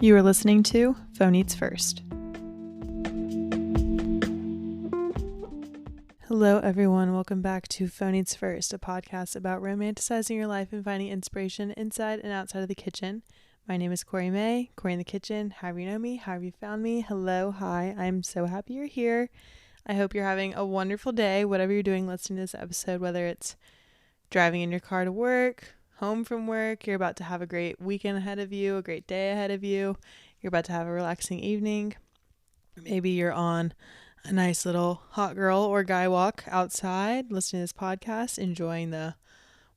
You are listening to Phone Eats First. Hello, everyone. Welcome back to Phone Eats First, a podcast about romanticizing your life and finding inspiration inside and outside of the kitchen. My name is Corey May, Corey in the Kitchen. However you know me, however you found me. Hello, hi. I'm so happy you're here. I hope you're having a wonderful day, whatever you're doing listening to this episode, whether it's driving in your car to work, home from work, you're about to have a great weekend ahead of you, a great day ahead of you, you're about to have a relaxing evening. Maybe you're on a nice little hot girl or guy walk outside, listening to this podcast, enjoying the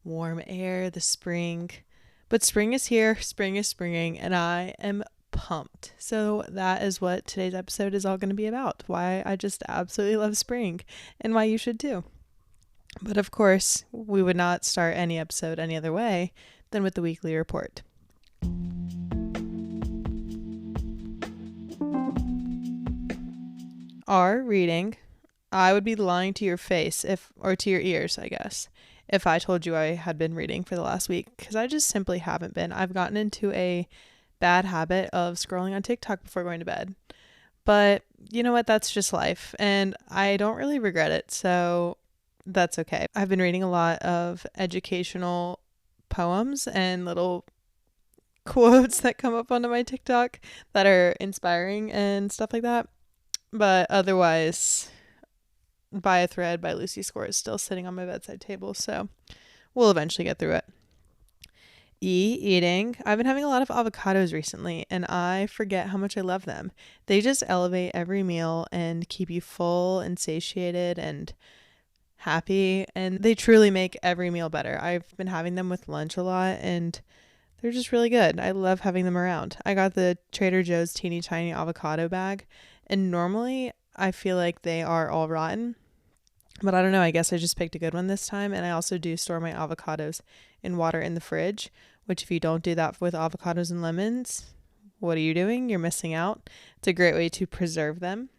warm air, the spring. But spring is here, spring is springing, and I am pumped. So that is what today's episode is all going to be about, why I just absolutely love spring and why you should too. But of course, we would not start any episode any other way than with the weekly report. Our reading, I would be lying to your face or to your ears, I guess, if I told you I had been reading for the last week, because I just simply haven't been. I've gotten into a bad habit of scrolling on TikTok before going to bed. But you know what? That's just life, and I don't really regret it, so that's okay. I've been reading a lot of educational poems and little quotes that come up onto my TikTok that are inspiring and stuff like that. But otherwise, By a Thread by Lucy Score is still sitting on my bedside table, so we'll eventually get through it. Eating. I've been having a lot of avocados recently, and I forget how much I love them. They just elevate every meal and keep you full and satiated and happy, and they truly make every meal better. I've been having them with lunch a lot, and they're just really good. I love having them around. I got the Trader Joe's teeny tiny avocado bag, and normally I feel like they are all rotten, but I don't know, I guess I just picked a good one this time. And I also do store my avocados in water in the fridge, which if you don't do that with avocados and lemons, what are you doing? You're missing out. It's a great way to preserve them.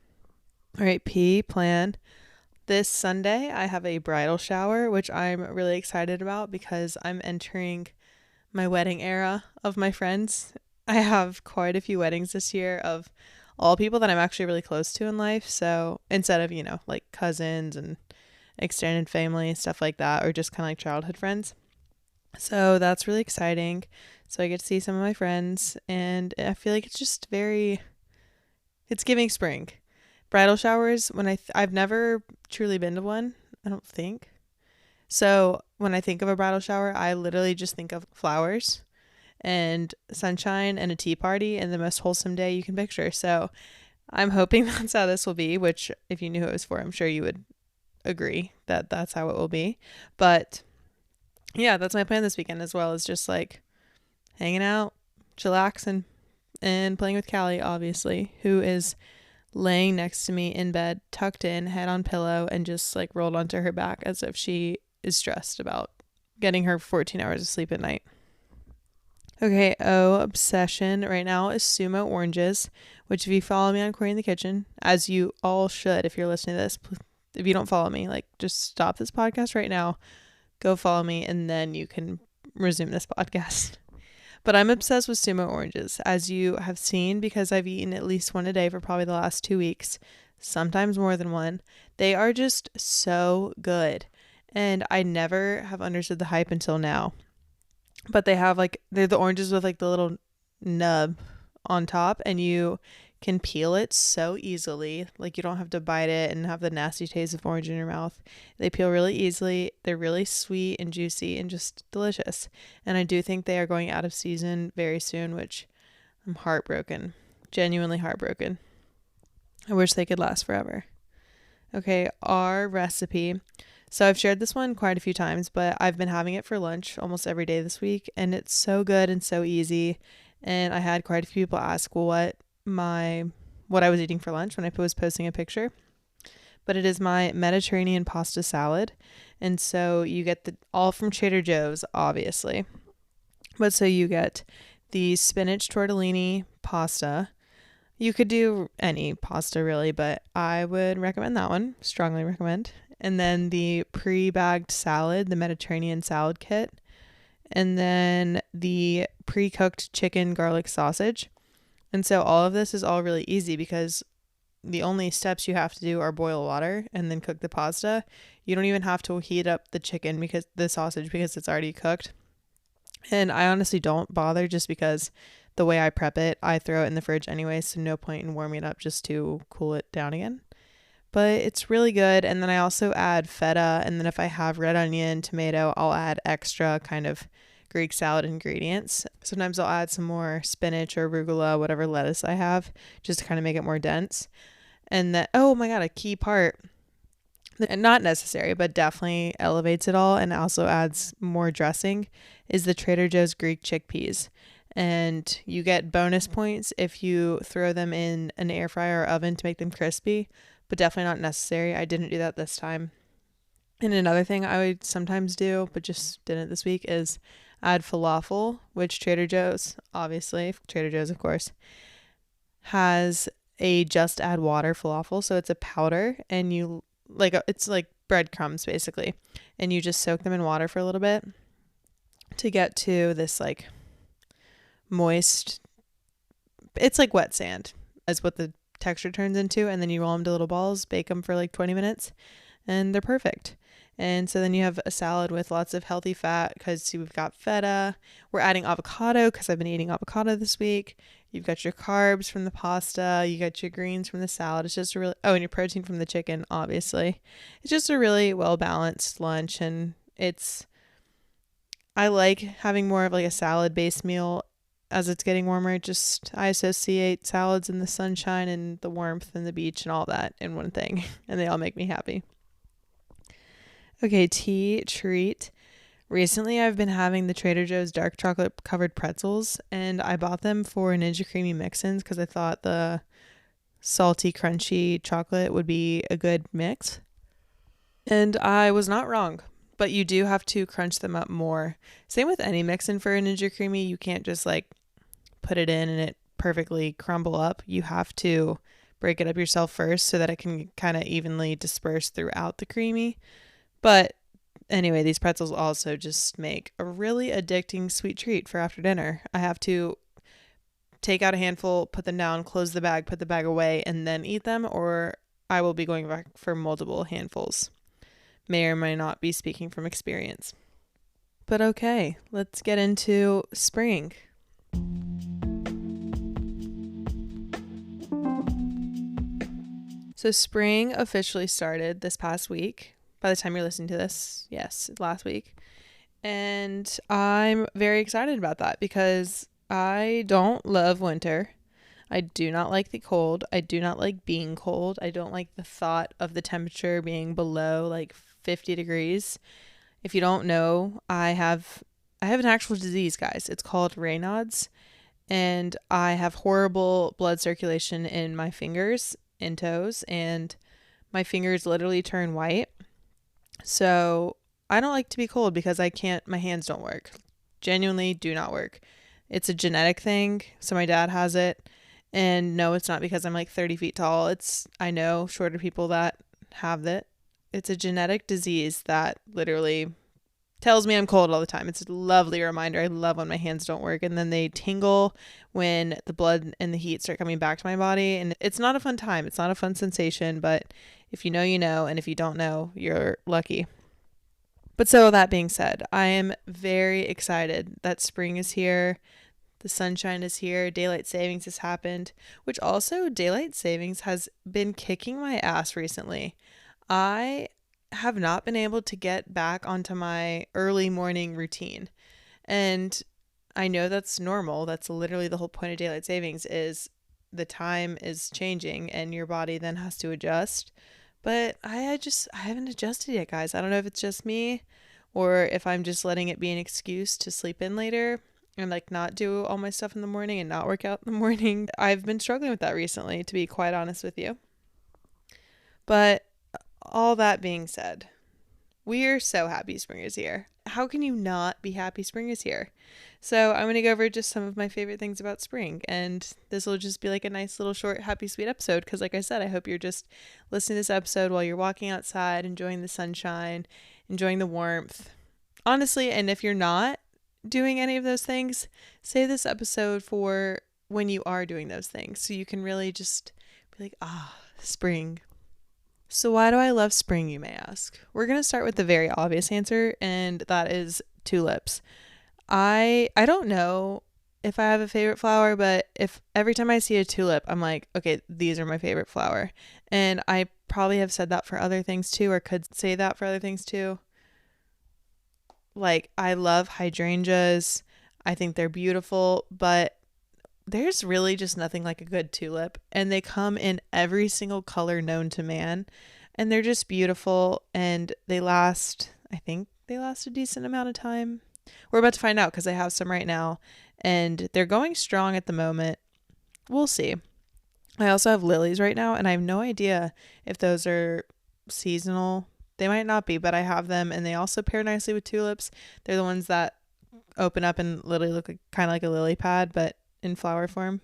All right, plan. This Sunday, I have a bridal shower, which I'm really excited about because I'm entering my wedding era of my friends. I have quite a few weddings this year of all people that I'm actually really close to in life. So instead of, like cousins and extended family, stuff like that, or just kind of like childhood friends. So that's really exciting. So I get to see some of my friends, and I feel like it's just it's giving spring. Bridal showers, when I've never truly been to one, I don't think. So when I think of a bridal shower, I literally just think of flowers and sunshine and a tea party and the most wholesome day you can picture. So I'm hoping that's how this will be, which if you knew who it was for, I'm sure you would agree that that's how it will be. But yeah, that's my plan this weekend, as well as just like hanging out, chillaxing, and playing with Callie, obviously, who is laying next to me in bed, tucked in, head on pillow, and just like rolled onto her back as if she is stressed about getting her 14 hours of sleep at night. Okay, obsession right now is sumo oranges, which if you follow me on Corey in the Kitchen, as you all should if you're listening to this, if you don't follow me, like just stop this podcast right now, go follow me, and then you can resume this podcast. But I'm obsessed with sumo oranges, as you have seen, because I've eaten at least one a day for probably the last 2 weeks, sometimes more than one. They are just so good, and I never have understood the hype until now. But they're the oranges with like the little nub on top, and you can peel it so easily. Like you don't have to bite it and have the nasty taste of orange in your mouth. They peel really easily. They're really sweet and juicy and just delicious. And I do think they are going out of season very soon, which I'm heartbroken, genuinely heartbroken. I wish they could last forever. Okay, our recipe. So I've shared this one quite a few times, but I've been having it for lunch almost every day this week, and it's so good and so easy. And I had quite a few people ask what I was eating for lunch when I was posting a picture. But it is my Mediterranean pasta salad. And so you get all from Trader Joe's, obviously. But so you get the spinach tortellini pasta. You could do any pasta really, but I would recommend that one. Strongly recommend. And then the pre-bagged salad, the Mediterranean salad kit. And then the pre-cooked chicken garlic sausage. And so all of this is all really easy because the only steps you have to do are boil water and then cook the pasta. You don't even have to heat up the sausage because it's already cooked. And I honestly don't bother just because the way I prep it, I throw it in the fridge anyway, so no point in warming it up just to cool it down again. But it's really good. And then I also add feta, and then if I have red onion, tomato, I'll add extra kind of Greek salad ingredients. Sometimes I'll add some more spinach or arugula, whatever lettuce I have, just to kind of make it more dense. And then, oh my God, a key part, not necessary, but definitely elevates it all and also adds more dressing, is the Trader Joe's Greek chickpeas. And you get bonus points if you throw them in an air fryer or oven to make them crispy, but definitely not necessary. I didn't do that this time. And another thing I would sometimes do, but just didn't this week, is add falafel, which Trader Joe's, obviously, Trader Joe's, of course, has a just add water falafel. So it's a powder and it's like breadcrumbs basically. And you just soak them in water for a little bit to get to this like moist, it's like wet sand is what the texture turns into. And then you roll them to little balls, bake them for like 20 minutes, and they're perfect. And so then you have a salad with lots of healthy fat because we've got feta. We're adding avocado because I've been eating avocado this week. You've got your carbs from the pasta. You got your greens from the salad. It's just a really, and your protein from the chicken, obviously. It's just a really well-balanced lunch. And I like having more of like a salad-based meal as it's getting warmer. I associate salads and the sunshine and the warmth and the beach and all that in one thing. And they all make me happy. Okay, tea treat. Recently, I've been having the Trader Joe's dark chocolate covered pretzels, and I bought them for Ninja Creamy mix-ins because I thought the salty, crunchy chocolate would be a good mix. And I was not wrong, but you do have to crunch them up more. Same with any mix-in for a Ninja Creamy. You can't just like put it in and it perfectly crumble up. You have to break it up yourself first so that it can kind of evenly disperse throughout the creamy. But anyway, these pretzels also just make a really addicting sweet treat for after dinner. I have to take out a handful, put them down, close the bag, put the bag away, and then eat them, or I will be going back for multiple handfuls. May or may not be speaking from experience. But okay, let's get into spring. So spring officially started this past week. By the time you're listening to this, yes, last week. And I'm very excited about that because I don't love winter. I do not like the cold. I do not like being cold. I don't like the thought of the temperature being below like 50 degrees. If you don't know, I have an actual disease, guys. It's called Raynaud's, and I have horrible blood circulation in my fingers and toes, and my fingers literally turn white. So I don't like to be cold because my hands don't work. Genuinely do not work. It's a genetic thing. So my dad has it. And no, it's not because I'm like 30 feet tall. I know shorter people that have it. It's a genetic disease that literally tells me I'm cold all the time. It's a lovely reminder. I love when my hands don't work and then they tingle when the blood and the heat start coming back to my body. And it's not a fun time. It's not a fun sensation, but if you know, you know, and if you don't know, you're lucky. But so that being said, I am very excited that spring is here. The sunshine is here. Daylight savings has happened, which also daylight savings has been kicking my ass recently. I have not been able to get back onto my early morning routine. And I know that's normal. That's literally the whole point of daylight savings is the time is changing and your body then has to adjust. But I haven't adjusted yet, guys. I don't know if it's just me or if I'm just letting it be an excuse to sleep in later and like not do all my stuff in the morning and not work out in the morning. I've been struggling with that recently, to be quite honest with you. But all that being said, we are so happy spring is here. How can you not be happy spring is here? So I'm going to go over just some of my favorite things about spring. And this will just be like a nice little short, happy, sweet episode. Because like I said, I hope you're just listening to this episode while you're walking outside, enjoying the sunshine, enjoying the warmth. Honestly, and if you're not doing any of those things, save this episode for when you are doing those things. So you can really just be like, ah, spring. So why do I love spring, you may ask? We're going to start with the very obvious answer, and that is tulips. I don't know if I have a favorite flower, but if every time I see a tulip, I'm like, okay, these are my favorite flower. And I probably have said that for other things too, or could say that for other things too. Like, I love hydrangeas. I think they're beautiful, but there's really just nothing like a good tulip. And they come in every single color known to man. And they're just beautiful, and they last, I think they last a decent amount of time. We're about to find out because I have some right now, and they're going strong at the moment. We'll see. I also have lilies right now, and I have no idea if those are seasonal. They might not be, but I have them, and they also pair nicely with tulips. They're the ones that open up and literally look like, kind of like a lily pad, but in flower form.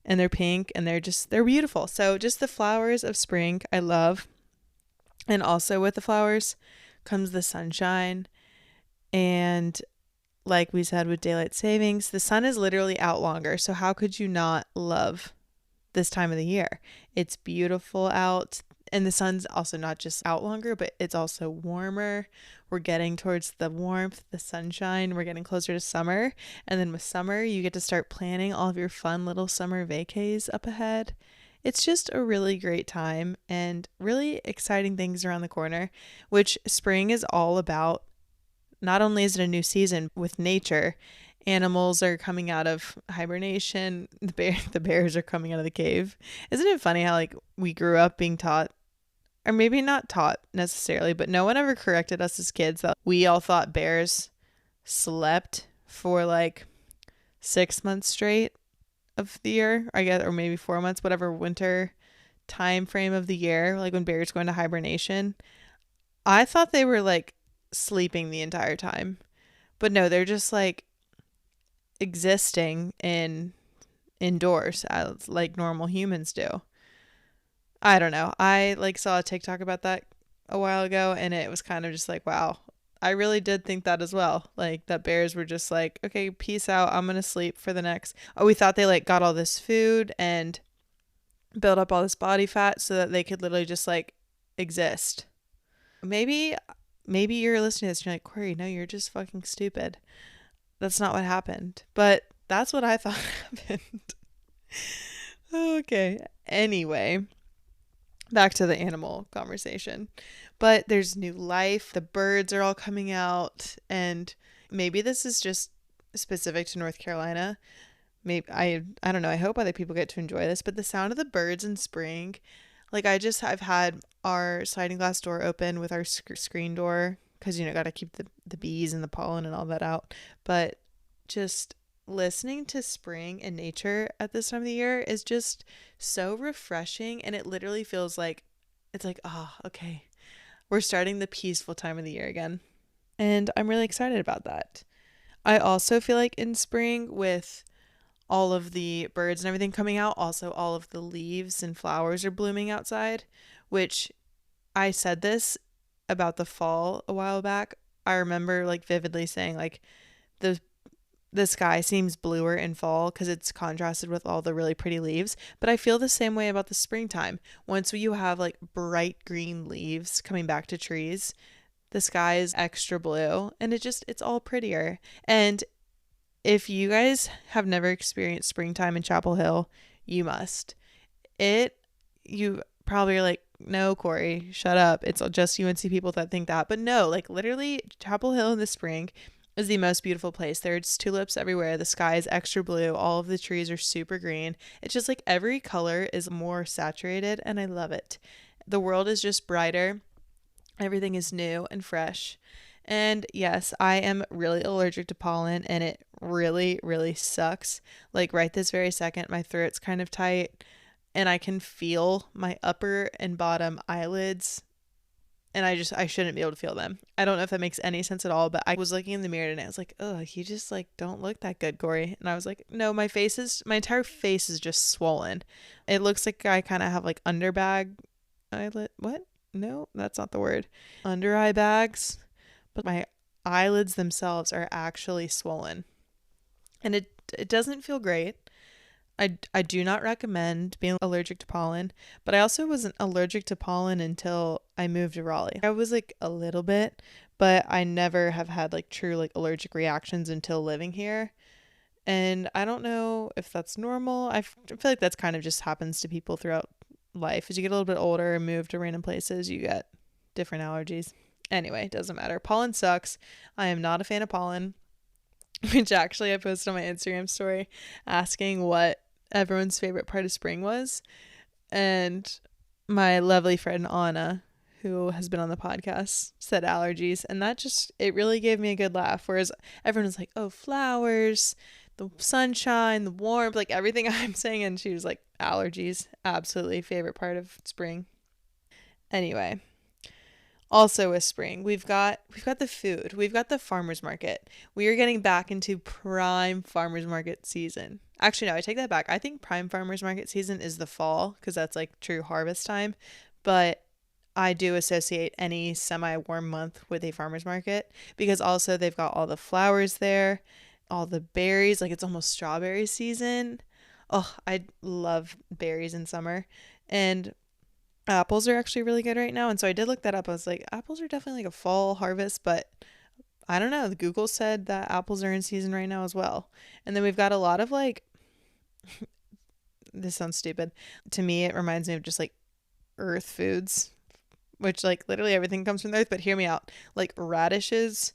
And they're pink, and they're beautiful. So just the flowers of spring I love. And also with the flowers comes the sunshine. And like we said with daylight savings, the sun is literally out longer. So how could you not love this time of the year? It's beautiful out, and the sun's also not just out longer, but it's also warmer. We're getting towards the warmth, the sunshine. We're getting closer to summer. And then with summer, you get to start planning all of your fun little summer vacays up ahead. It's just a really great time and really exciting things around the corner, which spring is all about. Not only is it a new season with nature, animals are coming out of hibernation, the bears are coming out of the cave. Isn't it funny how like we grew up being taught, or maybe not taught necessarily, but no one ever corrected us as kids that we all thought bears slept for like 6 months straight of the year, I guess, or maybe 4 months, whatever winter time frame of the year, like when bears go into hibernation. I thought they were like sleeping the entire time. But no, they're just like existing indoors as like normal humans do. I don't know. I like saw a TikTok about that a while ago, and it was kind of just like, wow. I really did think that as well. Like that bears were just like, okay, peace out. I'm going to sleep for the next. Oh, we thought they like got all this food and built up all this body fat so that they could literally just like exist. Maybe you're listening to this and you're like, Corey, no, you're just fucking stupid. That's not what happened. But that's what I thought happened. Okay. Anyway, back to the animal conversation. But there's new life. The birds are all coming out. And maybe this is just specific to North Carolina. Maybe I don't know. I hope other people get to enjoy this. But the sound of the birds in spring, like I've had our sliding glass door open with our screen door because, got to keep the bees and the pollen and all that out. But just listening to spring and nature at this time of the year is just so refreshing. And it literally feels like, it's like, oh, okay, we're starting the peaceful time of the year again. And I'm really excited about that. I also feel like in spring with all of the birds and everything coming out, also all of the leaves and flowers are blooming outside, which I said this about the fall a while back. I remember like vividly saying like the sky seems bluer in fall because it's contrasted with all the really pretty leaves. But I feel the same way about the springtime. Once you have like bright green leaves coming back to trees, the sky is extra blue and it's all prettier. And if you guys have never experienced springtime in Chapel Hill, you must. You probably are like, no, Corey, shut up. It's just UNC people that think that. But no, like literally Chapel Hill in the spring is the most beautiful place. There's tulips everywhere. The sky is extra blue. All of the trees are super green. It's just like every color is more saturated, and I love it. The world is just brighter. Everything is new and fresh. And yes, I am really allergic to pollen, and it really, really sucks. Like right this very second, my throat's kind of tight, and I can feel my upper and bottom eyelids, and I shouldn't be able to feel them. I don't know if that makes any sense at all, but I was looking in the mirror and I was like, oh, you just like don't look that good, Corey. And I was like, no, my entire face is just swollen. It looks like I kind of have like underbag eyelid. What? No, that's not the word. Under eye bags. But my eyelids themselves are actually swollen. And it doesn't feel great. I do not recommend being allergic to pollen, but I also wasn't allergic to pollen until I moved to Raleigh. I was like a little bit, but I never have had like true like allergic reactions until living here. And I don't know if that's normal. I feel like that's kind of just happens to people throughout life. As you get a little bit older and move to random places, you get different allergies. Anyway, doesn't matter. Pollen sucks. I am not a fan of pollen, which actually I posted on my Instagram story asking what everyone's favorite part of spring was. And my lovely friend Anna, who has been on the podcast, said allergies. And that just, it really gave me a good laugh. Whereas everyone was like, oh, flowers, the sunshine, the warmth, like everything I'm saying. And she was like, allergies, absolutely favorite part of spring. Anyway, also with spring, we've got the food. We've got the farmers market. We are getting back into prime farmers market season. Actually, no, I take that back. I think prime farmers market season is the fall because that's like true harvest time. But I do associate any semi-warm month with a farmers market because also they've got all the flowers there, all the berries, like it's almost strawberry season. Oh, I love berries in summer. And apples are actually really good right now. And so I did look that up. I was like, apples are definitely like a fall harvest, but I don't know. Google said that apples are in season right now as well. And then we've got a lot of like, this sounds stupid. To me, it reminds me of just like earth foods, which like literally everything comes from the earth, but hear me out. Like radishes,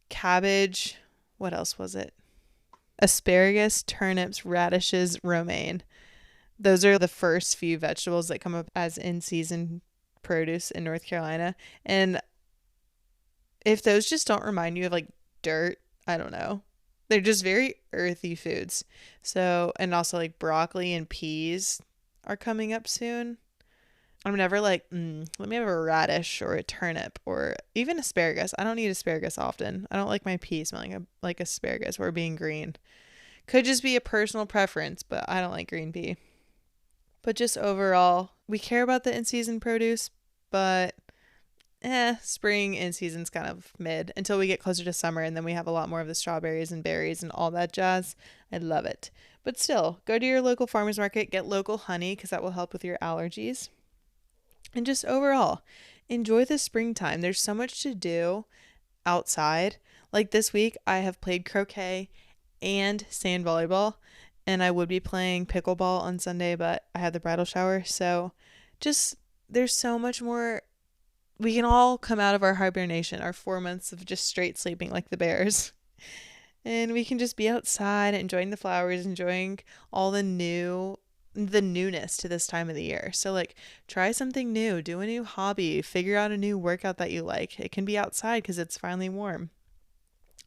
cabbage, what else was it? Asparagus, turnips, radishes, romaine. Those are the first few vegetables that come up as in season produce in North Carolina. And if those just don't remind you of like dirt, I don't know. They're just very earthy foods. So, and also like broccoli and peas are coming up soon. I'm never like, let me have a radish or a turnip or even asparagus. I don't eat asparagus often. I don't like my pea smelling like asparagus or being green. Could just be a personal preference, but I don't like green pea. But just overall, we care about the in-season produce, but spring in season's kind of mid until we get closer to summer and then we have a lot more of the strawberries and berries and all that jazz. I love it. But still, go to your local farmers market, get local honey because that will help with your allergies. And just overall, enjoy the springtime. There's so much to do outside. Like this week, I have played croquet and sand volleyball, and I would be playing pickleball on Sunday, but I had the bridal shower. So just there's so much more. We can all come out of our hibernation, our 4 months of just straight sleeping like the bears. And we can just be outside, enjoying the flowers, enjoying all the newness to this time of the year. So like try something new, do a new hobby, figure out a new workout that you like. It can be outside because it's finally warm.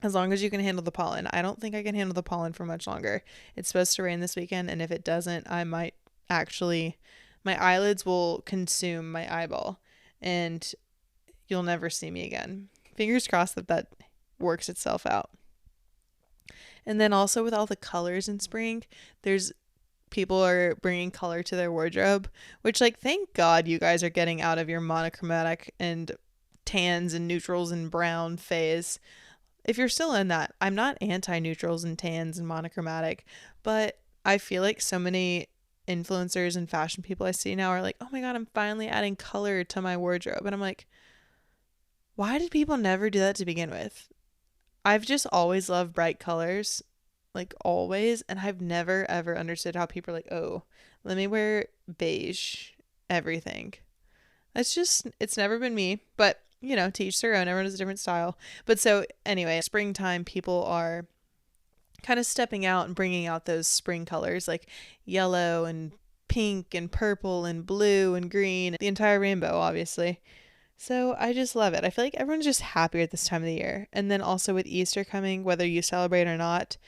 As long as you can handle the pollen. I don't think I can handle the pollen for much longer. It's supposed to rain this weekend, and if it doesn't, I might actually, my eyelids will consume my eyeball, and you'll never see me again. Fingers crossed that works itself out. And then also with all the colors in spring, there's people are bringing color to their wardrobe, which like thank God you guys are getting out of your monochromatic and tans and neutrals and brown phase. If you're still in that, I'm not anti neutrals and tans and monochromatic, but I feel like so many influencers and fashion people I see now are like, oh my God, I'm finally adding color to my wardrobe. And I'm like, why did people never do that to begin with? I've just always loved bright colors, like always, and I've never ever understood how people are like, oh, let me wear beige everything. It's never been me, but you know, to each their own. Everyone has a different style. But so anyway, springtime, people are kind of stepping out and bringing out those spring colors like yellow and pink and purple and blue and green, the entire rainbow, obviously. So I just love it. I feel like everyone's just happier at this time of the year. And then also with Easter coming, whether you celebrate or not,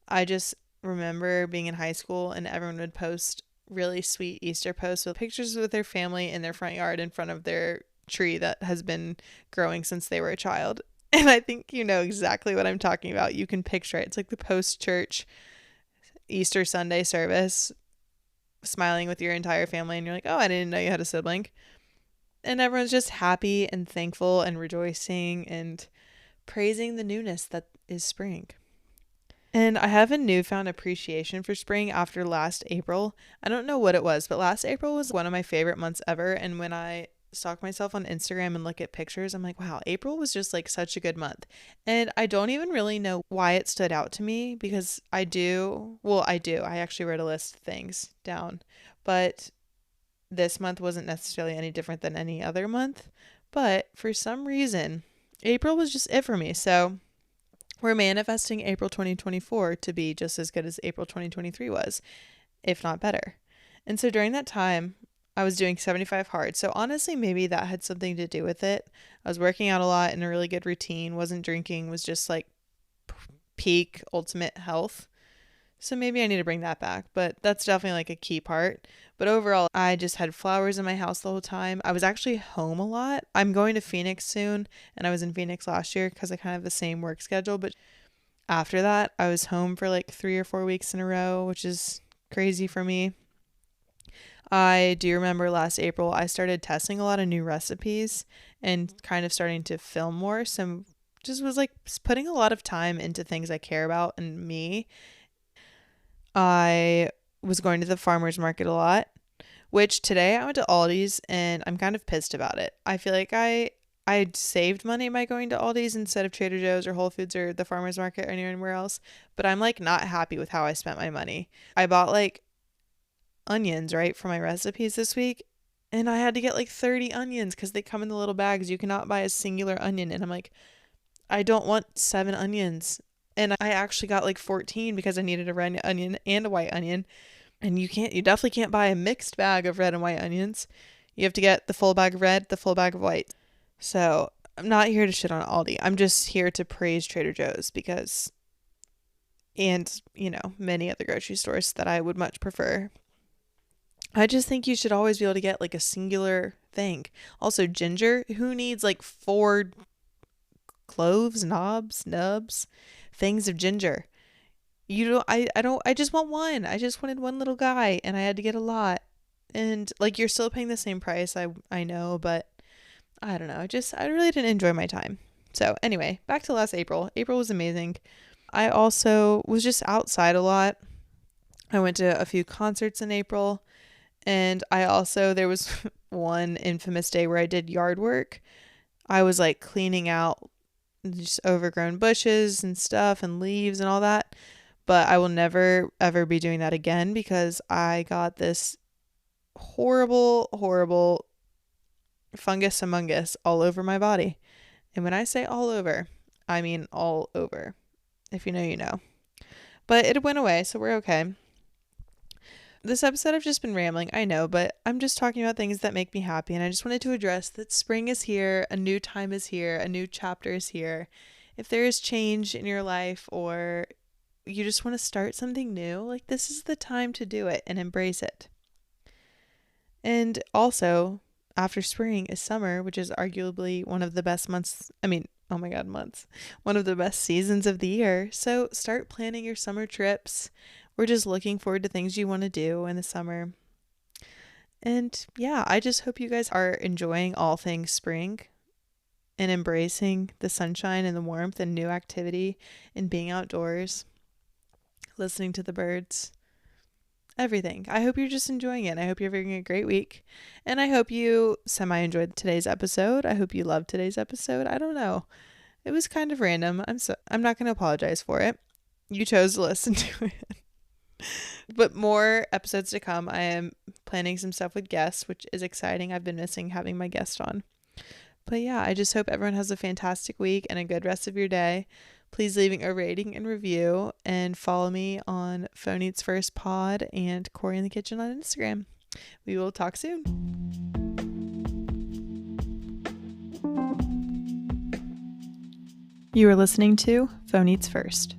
I just remember being in high school and everyone would post really sweet Easter posts with pictures with their family in their front yard in front of their tree that has been growing since they were a child. And I think you know exactly what I'm talking about. You can picture it. It's like the post-church Easter Sunday service, smiling with your entire family, and you're like, oh, I didn't know you had a sibling. And everyone's just happy and thankful and rejoicing and praising the newness that is spring. And I have a newfound appreciation for spring after last April. I don't know what it was, but last April was one of my favorite months ever. And when I stalk myself on Instagram and look at pictures, I'm like, wow, April was just like such a good month. And I don't even really know why it stood out to me because I do. Well, I do. I actually wrote a list of things down. But this month wasn't necessarily any different than any other month. But for some reason, April was just it for me. So we're manifesting April 2024 to be just as good as April 2023 was, if not better. And so during that time, I was doing 75 hard. So honestly, maybe that had something to do with it. I was working out a lot in a really good routine, wasn't drinking, was just like peak ultimate health. So maybe I need to bring that back, but that's definitely like a key part. But overall, I just had flowers in my house the whole time. I was actually home a lot. I'm going to Phoenix soon, and I was in Phoenix last year because I kind of have the same work schedule. But after that, I was home for like 3 or 4 weeks in a row, which is crazy for me. I do remember last April, I started testing a lot of new recipes and kind of starting to film more. So just was like putting a lot of time into things I care about and me. I was going to the farmer's market a lot, which today I went to Aldi's and I'm kind of pissed about it. I feel like I saved money by going to Aldi's instead of Trader Joe's or Whole Foods or the farmer's market or anywhere else, but I'm like not happy with how I spent my money. I bought like onions, right, for my recipes this week, and I had to get like 30 onions because they come in the little bags. You cannot buy a singular onion, and I'm like, I don't want 7 onions. And I actually got like 14 because I needed a red onion and a white onion. And you definitely can't buy a mixed bag of red and white onions. You have to get the full bag of red, the full bag of white. So I'm not here to shit on Aldi. I'm just here to praise Trader Joe's because, and, many other grocery stores that I would much prefer. I just think you should always be able to get like a singular thing. Also, ginger. Who needs like 4 cloves, nubs, things of ginger? I just want one. I just wanted one little guy and I had to get a lot. And like you're still paying the same price, I know, but I don't know. I really didn't enjoy my time. So anyway, back to last April. April was amazing. I also was just outside a lot. I went to a few concerts in April, and there was one infamous day where I did yard work. I was like cleaning out just overgrown bushes and stuff and leaves and all that. But I will never, ever be doing that again because I got this horrible, horrible fungus amongus all over my body. And when I say all over, I mean all over. If you know, you know. But it went away, so we're okay. This episode I've just been rambling, I know, but I'm just talking about things that make me happy. And I just wanted to address that spring is here, a new time is here, a new chapter is here. If there is change in your life or you just want to start something new, like this is the time to do it and embrace it. And also, after spring is summer, which is arguably one of the best months. I mean, oh my God, months. One of the best seasons of the year. So start planning your summer trips. We're just looking forward to things you want to do in the summer. And yeah, I just hope you guys are enjoying all things spring and embracing the sunshine and the warmth and new activity and being outdoors, listening to the birds, everything. I hope you're just enjoying it. I hope you're having a great week. And I hope you semi-enjoyed today's episode. I hope you loved today's episode. I don't know. It was kind of random. I'm not going to apologize for it. You chose to listen to it. But more episodes to come. I am planning some stuff with guests, which is exciting. I've been missing having my guest on. But yeah, I just hope everyone has a fantastic week and a good rest of your day. Please leaving a rating and review and follow me on Phone Eats First Pod and Corey in the Kitchen on Instagram. We will talk soon. You are listening to Phone Eats First.